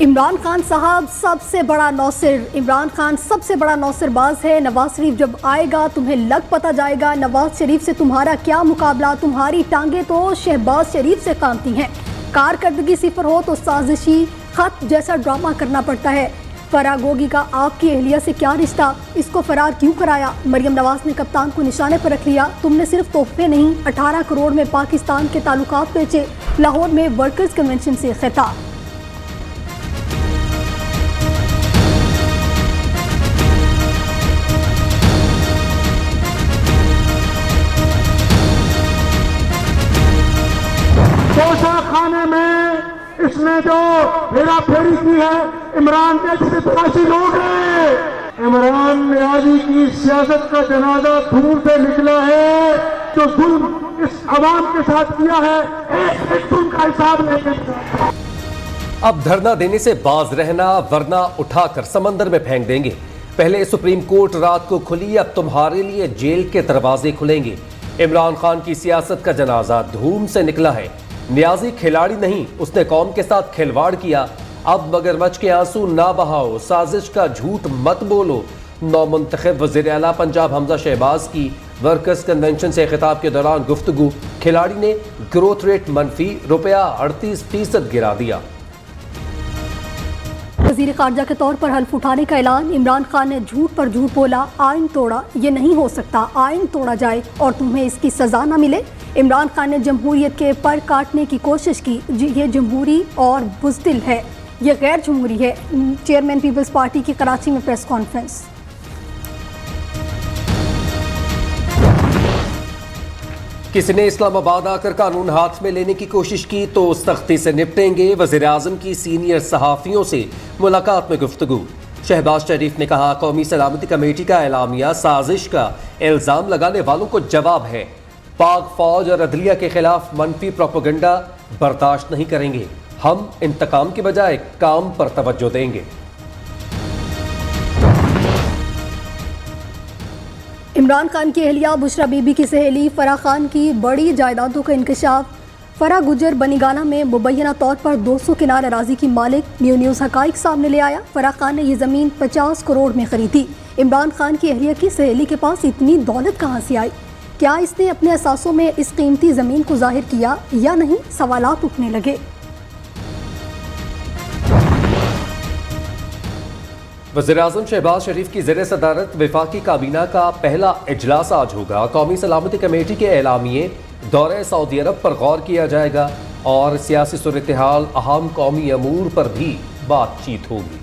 इमरान खान साहब सबसे बड़ा नौसिर, इमरान खान सबसे बड़ा नौसिरबाज है। नवाज शरीफ जब आएगा तुम्हें लग पता जाएगा नवाज शरीफ से तुम्हारा क्या मुकाबला। तुम्हारी टांगे तो शहबाज शरीफ से कामती हैं। कारकर्दगी सिफर हो तो साजिशी खत जैसा ड्रामा करना पड़ता है। फराह गोगी का आपकी अहलिया से क्या रिश्ता, इसको फरार क्यों कराया। मरियम नवाज ने कप्तान को निशाने पर रख लिया। तुमने सिर्फ तोहफे नहीं 18 करोड़ में पाकिस्तान के ताल्लुकात बेचे। लाहौर में वर्कर्स कन्वेंशन से खिताब। खाने में इसने जो हेरा फेरी की है, इमरान के जिसे तलाशी लोग हैं। इमरान नियाजी की सियासत का जनाजा दूर से निकला है। जो जुल्म इस अवाम के साथ किया है, एक जुल्म का हिसाब लेंगे। अब धरना देने से बाज रहना, वरना उठाकर समंदर में फेंक देंगे। पहले सुप्रीम कोर्ट रात को खुली, अब तुम्हारे लिए जेल के दरवाजे खुलेंगे। इमरान खान की सियासत का जनाजा धूम से निकला है। नियाजी खिलाड़ी नहीं, उसने कौम के साथ खिलवाड़ किया। अब मगरमच्छ के आंसू ना बहाओ, साजिश का झूठ मत बोलो। नौमुंतखब वज़ीर आला पंजाब हमजा शहबाज की वर्कर्स कन्वेंशन से खिताब के दौरान गुफ्तगू। खिलाड़ी ने ग्रोथ रेट मनफी ₹38% गिरा दिया। वज़ीर ख़ारजा के तौर पर हल्फ उठाने का ऐलान। इमरान खान ने झूठ पर झूठ बोला, आइन तोड़ा। ये नहीं हो सकता, आइन तोड़ा जाए और तुम्हें इसकी सज़ा न मिले। इमरान खान ने जमहूरियत के पर काटने की कोशिश की। ये जमहूरी और बुज़दिल है, ये गैर जमहूरी है। चेयरमैन पीपल्स पार्टी की कराची में प्रेस कॉन्फ्रेंस। किसी ने इस्लामाबाद आकर कानून हाथ में लेने की कोशिश की तो सख्ती से निपटेंगे। वज़ीर आज़म की सीनियर सहाफ़ियों से मुलाकात में गुफ्तगू। शहबाज शरीफ ने कहा, कौमी सलामती कमेटी का एलामिया साजिश का इल्ज़ाम लगाने वालों को जवाब है। पाक फौज और अदलिया के खिलाफ मनफी प्रोपेगेंडा बर्दाश्त नहीं करेंगे। हम इंतकाम के बजाय काम पर तवज्जो देंगे। इमरान खान की अहलिया बुशरा बीबी की सहेली फराह खान की बड़ी जायदादों का इंकशाफ। फराह गुजर बनीगाना में मुबैना तौर पर 200 किनार अराजी की मालिक। न्यूज़ हकाइक सामने ले आया। फराह खान ने यह ज़मीन 50 करोड़ में खरीदी। इमरान खान की अहलिया की सहेली के पास इतनी दौलत कहाँ से आई? क्या इसने अपने असासों में इस कीमती ज़मीन को जाहिर किया या नहीं? सवालात उठने लगे। वज़ीर-ए-आज़म शहबाज शरीफ की ज़ेर सदारत वफाकी काबीना का पहला इजलास आज होगा। कौमी सलामती कमेटी के एलामिये दौरे सऊदी अरब पर गौर किया जाएगा और सियासी सूरत-ए-हाल, अहम कौमी अमूर पर भी बातचीत होगी।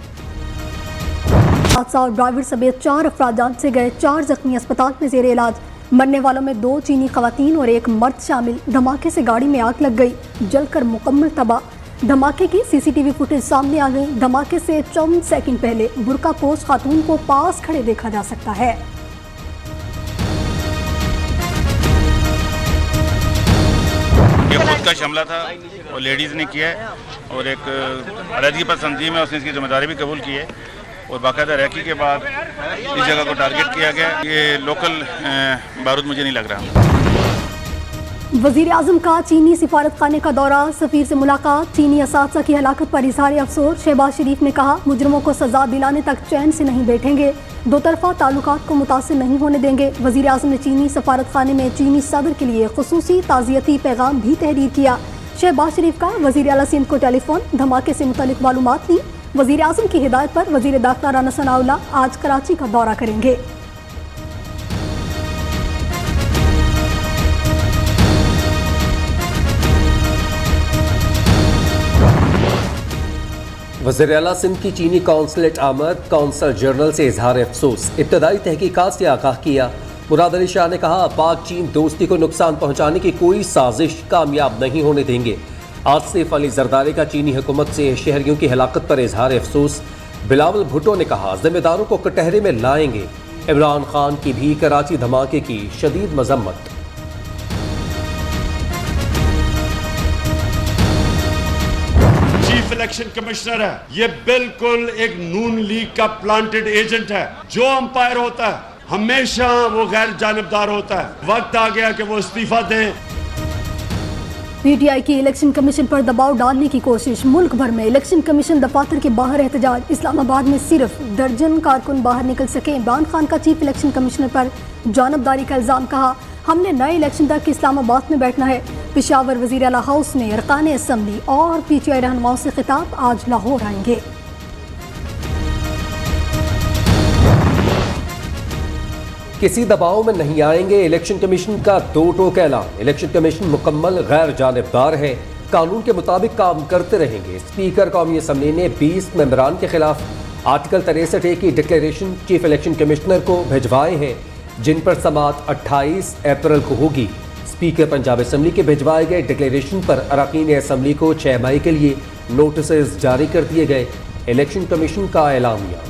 हादसा और ड्राइवर समेत 4 अफराद जान से गए, 4 जख्मी अस्पताल में ज़ेर इलाज। मरने वालों में 2 चीनी खवातीन और 1 मर्द शामिल। धमाके से गाड़ी में आग लग गई, जलकर मुकम्मल तबाह। धमाके की सीसीटीवी फुटेज सामने आ गई। धमाके से चंद सेकंड पहले बुर्का पोश खातून को पास खड़े देखा जा सकता है। ये खुद का हमला था और लेडीज़ ने किया है और एक अलहदगी पर तंजीम है, उसने इसकी जिम्मेदारी भी कबूल की है और बाकायदा रैकी के बाद इस जगह को टारगेट किया गया। ये लोकल बारूद मुझे नहीं लग रहा। वज़ीर आज़म का चीनी सिफारत खाने का दौरा, सफ़ीर से मुलाकात। चीनी असातिज़ा की हलाकत पर इज़हार अफसोस। शहबाज शरीफ ने कहा, मुजरिमों को सज़ा दिलाने तक चैन से नहीं बैठेंगे, दो तरफ़ा ताल्लुकात को मुतासिर नहीं होने देंगे। वज़ीर आज़म ने चीनी सफारत खाने में चीनी सदर के लिए खुसूसी ताज़ियती पैगाम भी तहरीर किया। शहबाज शरीफ का वज़ीर आला सिंध को टेलीफोन, धमाके से मुतल्लिक़ मालूमात ली। वज़ीर आज़म की हिदायत पर वज़ीर दाखिला राना सनाउल्लाह आज कराची का दौरा करेंगे। वज़ीर आला सिंध की चीनी कौंसलेट आमद, कौंसल जनरल से इजहार अफसोस। इब्तदाई तहकीकात से आगाह किया। मुराद अली शाह ने कहा, पाक चीन दोस्ती को नुकसान पहुँचाने की कोई साजिश कामयाब नहीं होने देंगे। आसिफ अली जरदारी का चीनी हुकूमत से शहरियों की हलाकत पर इजहार अफसोस। बिलावल भुट्टो ने कहा, जिम्मेदारों को कटहरे में लाएंगे। इमरान खान की भी कराची धमाके की शदीद मजम्मत। चीफ इलेक्शन कमिश्नर है, ये बिल्कुल एक नून लीग का प्लांटेड एजेंट है। जो अंपायर होता है हमेशा वो गैर जानिबदार होता है। वक्त आ गया कि वो इस्तीफा दें। पीटीआई की इलेक्शन कमीशन पर दबाव डालने की कोशिश। मुल्क भर में इलेक्शन कमीशन दफातर के बाहर एहतजाज। इस्लामाबाद में सिर्फ दर्जन कारकुन बाहर निकल सके। इमरान खान का चीफ इलेक्शन कमिश्नर पर जानबदारी का इल्जाम। कहा, हमने नए इलेक्शन तक इस्लामाबाद में बैठना है। पेशावर वजीर आला हाउस में अरकान असम्बली और पीटीआई रहनुमाओं से खिताब। आज लाहौर आएंगे। किसी दबाव में नहीं आएंगे, इलेक्शन कमीशन का दो टोक ऐलान। इलेक्शन कमीशन मुकम्मल गैर जानिबदार है, कानून के मुताबिक काम करते रहेंगे। स्पीकर कौमी असम्बली ने 20 मेंबरान के खिलाफ आर्टिकल 63A की डिक्लेरेशन चीफ इलेक्शन कमिश्नर को भिजवाए हैं, जिन पर समाअत 28 अप्रैल को होगी। स्पीकर पंजाब असम्बली के भिजवाए गए डिक्लेरेशन पर अरकान असम्बली को 6 मई के लिए नोटिस जारी कर दिए गए। इलेक्शन कमीशन का ऐलानिया।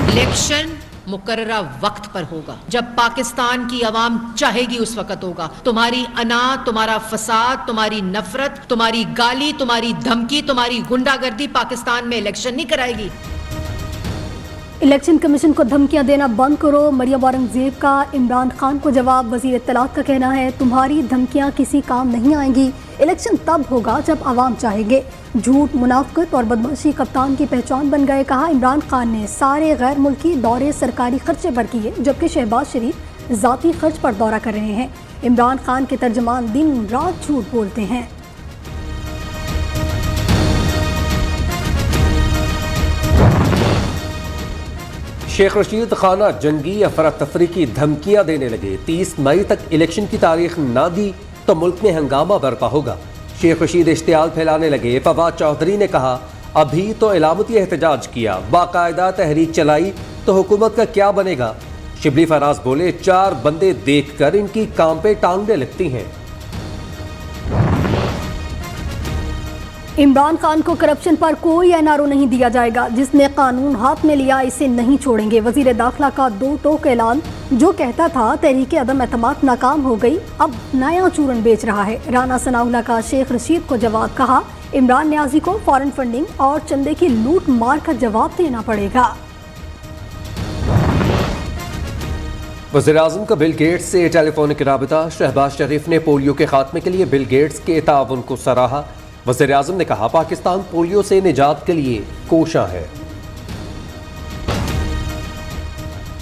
इलेक्शन मुकर्ररा वक्त पर होगा, जब पाकिस्तान की आवाम चाहेगी उस वक्त होगा। तुम्हारी अना, तुम्हारा फसाद, तुम्हारी नफरत, तुम्हारी गाली, तुम्हारी धमकी, तुम्हारी गुंडागर्दी पाकिस्तान में इलेक्शन नहीं कराएगी। इलेक्शन कमीशन को धमकियां देना बंद करो। मरियम औरंगजेब का इमरान खान को जवाब। वजीर इत्तलात का कहना है, तुम्हारी धमकियां किसी काम नहीं आएंगी। इलेक्शन तब होगा जब आवाम चाहेंगे। झूठ, मुनाफिकत और बदमाशी कप्तान की पहचान बन गए। कहा, इमरान खान ने सारे गैर मुल्की दौरे सरकारी खर्चे पर किए, जबकि शहबाज शरीफ जाती खर्च पर दौरा कर रहे हैं। इमरान खान के तर्जमान दिन रात झूठ बोलते हैं। शेख रशीद खाना जंगी अफरा तफरी की धमकियां देने लगे। 30 मई तक इलेक्शन की तारीख ना दी तो मुल्क में हंगामा बरपा होगा। शेख रशीद इश्तियाल फैलाने लगे। फवाद चौधरी ने कहा, अभी तो इलामती एहतजाज किया, बाकायदा तहरीक चलाई तो हुकूमत का क्या बनेगा। शिबली फराज बोले, 4 बंदे देखकर इनकी काम पे टांगने लगती हैं। इमरान खान को करप्शन पर कोई एनआरओ नहीं दिया जाएगा। जिसने कानून हाथ में लिया इसे नहीं छोड़ेंगे। वजीर दाखिला का 2 टोक ऐलान। जो कहता था तहरीक अदम एतमाद नाकाम हो गई, अब नया चूरन बेच रहा है। राना सनाउल्लाह का शेख रशीद को जवाब। कहा, इमरान न्याजी को फॉरेन फंडिंग और चंदे की लूट मार का जवाब देना पड़ेगा। वज़ीर आज़म का बिल गेट्स से टेलीफोनिक राबिता। शहबाज शरीफ ने पोलियो के खात्मे के लिए बिल गेट्स के ताउन को सराहा। वज़ीर आज़म ने कहा, पाकिस्तान पोलियो से निजात के लिए कोशां है।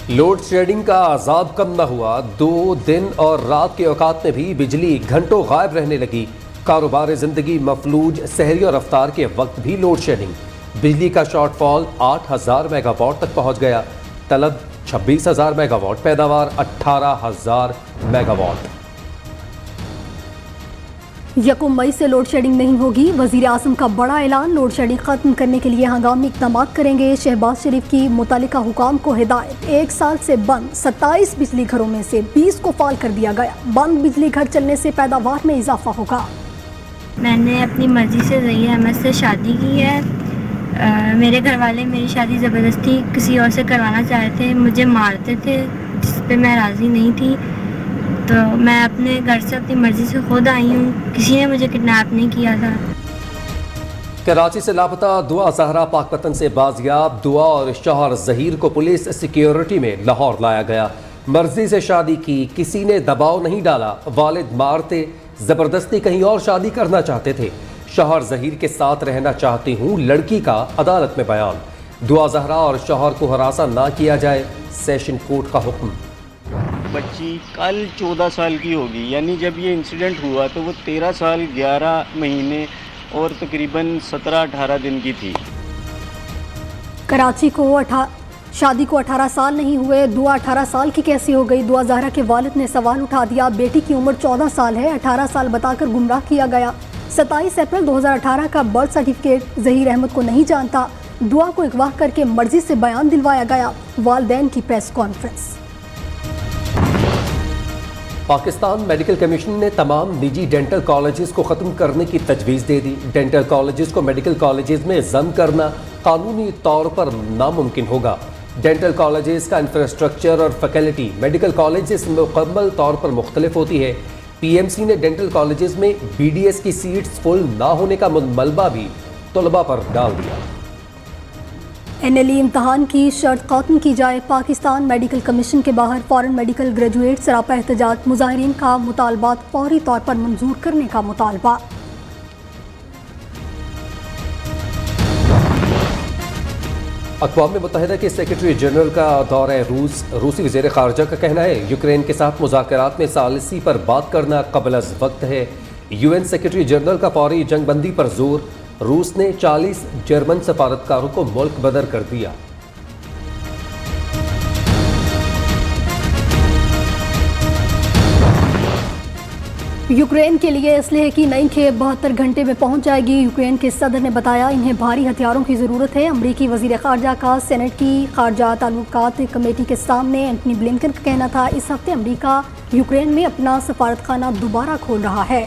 लोड शेडिंग का अजाब कम न हुआ। 2 दिन और रात के औकात में भी बिजली घंटों गायब रहने लगी। कारोबार जिंदगी मफलूज। सहरी और अफ्तार के वक्त भी लोड शेडिंग। बिजली का शॉर्टफॉल 8000 मेगावाट तक पहुंच गया। तलब 26,000 मेगावाट, पैदावार 18,000 मेगावाट। 1 मई से लोड शेडिंग नहीं होगी। वजीर आज़म का बड़ा ऐलान। लोड शेडिंग खत्म करने के लिए हंगामी इक़दाम करेंगे। शहबाज शरीफ की मुतालिका हुकाम को हिदायत। 1 साल से बंद 27 बिजली घरों में से 20 को फाल कर दिया गया। बंद बिजली घर चलने से पैदावार में इजाफा होगा। मैंने अपनी मर्जी से ज़ही अहमद से शादी की है। मेरे घर वाले मेरी शादी ज़बरदस्ती किसी और से करवाना चाहते थे। मुझे मारते थे, जिस पे मैं राज़ी नहीं थी। तो मैं अपने घर से अपनी मर्जी से खुद आई हूँ। किसी ने मुझे किडनैप नहीं किया था। कराची से लापता दुआ जहरा पाकपतन से बाजियाब। दुआ और शौहर जहीर को पुलिस सिक्योरिटी में लाहौर लाया गया। मर्जी से शादी की, किसी ने दबाव नहीं डाला। वालिद मारते, जबरदस्ती कहीं और शादी करना चाहते थे। शौहर जहीर के साथ रहना चाहती हूँ, लड़की का अदालत में बयान। दुआ जहरा और शौहर को हरासा ना किया जाए, सेशन कोर्ट का हुक्म। बच्ची कल 14 साल की होगी, यानी जब ये इंसिडेंट हुआ तो वो 13 साल 11 महीने और तकरीबन 17-18 दिन की थी। कराची को शादी को 18 साल नहीं हुए, दुआ 18 साल की कैसे हो गई। दुआ जहरा के वालिद ने सवाल उठा दिया। बेटी की उम्र 14 साल है, 18 साल बताकर गुमराह किया गया। 27 अप्रैल 2018 का बर्थ सर्टिफिकेट जहीर अहमद को नहीं जानता। दुआ को अगवा करके मर्जी से बयान दिलवाया गया। वालिदैन की press conference. Pakistan medical commission ने तमाम निजी डेंटल कॉलेजेस को ख़त्म करने की तजवीज़ दे दी। डेंटल कॉलेजेस को मेडिकल कॉलेजेस में ज़म करना कानूनी तौर पर नामुमकिन होगा। डेंटल कॉलेजेस का इंफ्रास्ट्रक्चर और फैकल्टी मेडिकल कॉलेजेस मुकम्मल तौर पर मुख्तलिफ होती है। PMC ने डेंटल कॉलेजेस में BDS की सीट्स फुल ना होने का मलबा भी तलबा पर डाल दिया। NLE इम्तहान की शर्त खत्म की जाए। पाकिस्तान मेडिकल कमीशन के बाहर फॉरेन मेडिकल ग्रेजुएट सरापा एहतजाज। मुजाहिरीन का मुतालबात फौरी तौर पर मंजूर करने का मुतालबा। अक़वाम मुत्तहिदा के सेक्रेटरी जनरल का दौरा रूस। रूसी वज़ीर ख़ारजा का कहना है यूक्रेन के साथ मुज़ाकरात में सालिसी पर बात करना क़ब्ल अज़ वक्त है। UN सेक्रेटरी जनरल का फौरी जंगबंदी पर जोर। रूस ने 40 जर्मन सफारतकारों को मुल्क बदर कर दिया। यूक्रेन के लिए असलहे की नई खेप 72 घंटे में पहुंच जाएगी। यूक्रेन के सदर ने बताया इन्हें भारी हथियारों की ज़रूरत है। अमरीकी वज़ीर ख़ारजा का सेनेट की ख़ारजा ताल्लुकात कमेटी के सामने एंटनी ब्लिंकन का कहना था इस हफ्ते अमरीका यूक्रेन में अपना सफारतखाना दोबारा खोल रहा है।